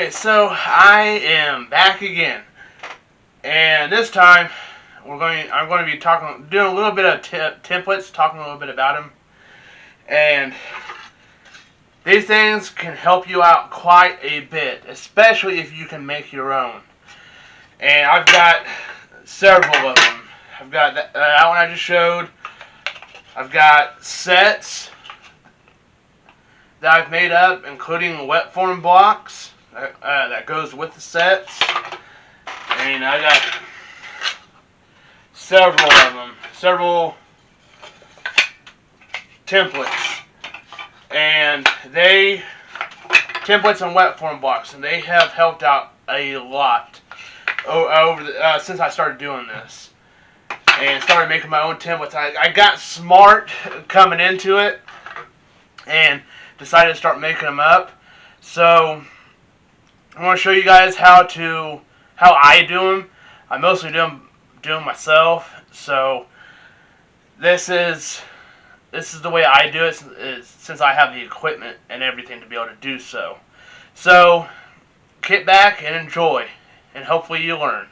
Alright, so I am back again, and this time I'm going to be doing a little bit of templates, talking a little bit about them, and these things can help you out quite a bit, especially if you can make your own. And I've got several of them. I've got that one I just showed. I've got sets that I've made up, including wet form blocks that goes with the sets. And I got several of them, several templates, and templates and wet form blocks, and they have helped out a lot since I started doing this and started making my own templates. I got smart coming into it and decided to start making them up. So I want to show you guys how I do them. I mostly do them myself. So this is the way I do it, since I have the equipment and everything to be able to do so. So get back and enjoy, and hopefully you learn.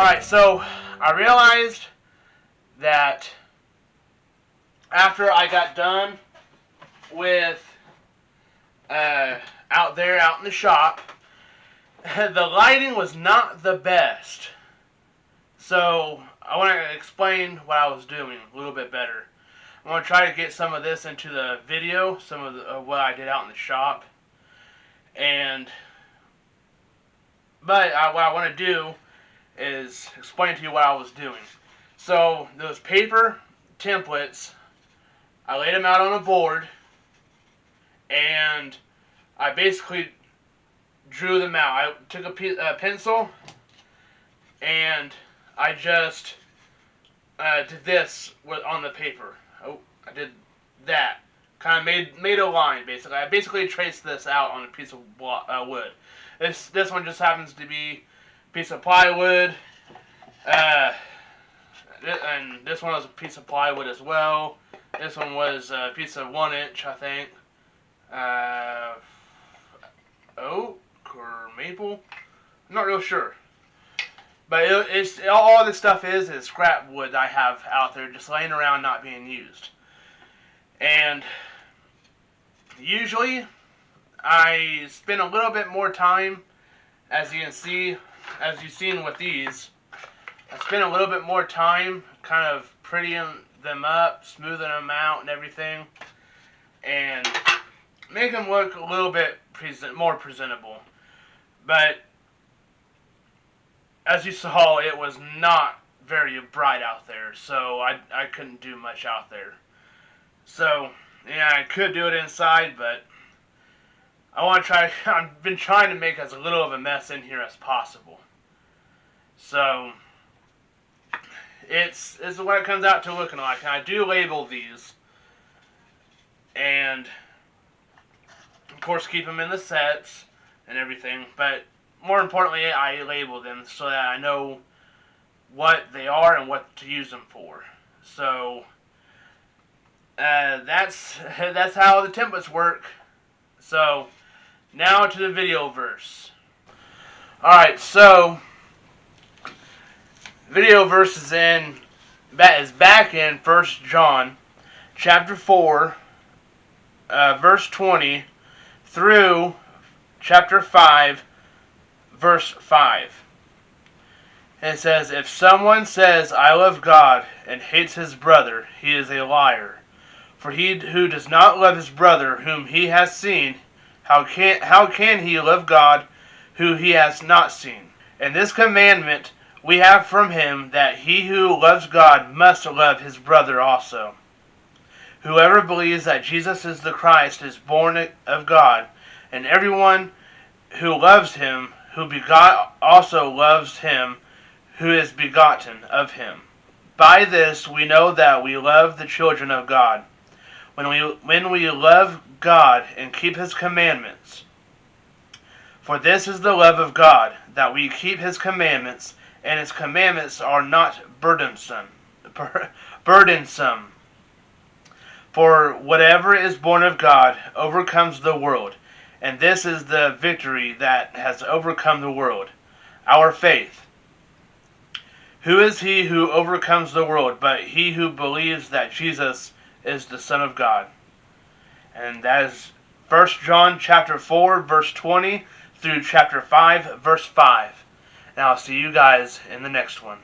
Alright, so I realized that after I got done with out in the shop, the lighting was not the best. So I want to explain what I was doing a little bit better. I'm going to try to get some of this into the video, some of what I did out in the shop. But what I want to do is explain to you what I was doing. So those paper templates, I laid them out on a board, and I basically drew them out. I took a pencil, and I just did this on the paper. Oh, I did that. Kind of made a line, basically. I basically traced this out on a piece of wood. This one just happens to be a piece of plywood. And this one was a piece of plywood as well. This one was a piece of 1 inch, I think. Oak or maple? I'm not real sure. But it's all this stuff is scrap wood that I have out there just laying around not being used. And usually I spend a little bit more time, as you can see, as you've seen with these, I spend a little bit more time kind of prettying them up, smoothing them out and everything, and make them look a little bit more presentable. But as you saw, it was not very bright out there, so I couldn't do much out there. So, yeah, I could do it inside, but I want to try. I've been trying to make as little of a mess in here as possible. So it's what it comes out to looking like. And I do label these, and of course keep them in the sets and everything. But more importantly, I label them so that I know what they are and what to use them for. So that's how the templates work. So now to the video verse. Alright, so video verse is back in 1 John chapter 4 verse 20 through chapter 5 verse 5. And it says, "If someone says, 'I love God,' and hates his brother, he is a liar. For he who does not love his brother whom he has seen, how can he love God who he has not seen? And this commandment we have from him, that he who loves God must love his brother also. Whoever believes that Jesus is the Christ is born of God, and everyone who loves him who begot also loves him who is begotten of him. By this we know that we love the children of God, when we love God and keep his commandments. For this is the love of God, that we keep his commandments, and his commandments are not burdensome. For whatever is born of God overcomes the world, and this is the victory that has overcome the world, our faith. Who is he who overcomes the world but he who believes that Jesus is the Son of God?" And that is 1 John chapter 4 verse 20 through chapter 5 verse 5. And I'll see you guys in the next one.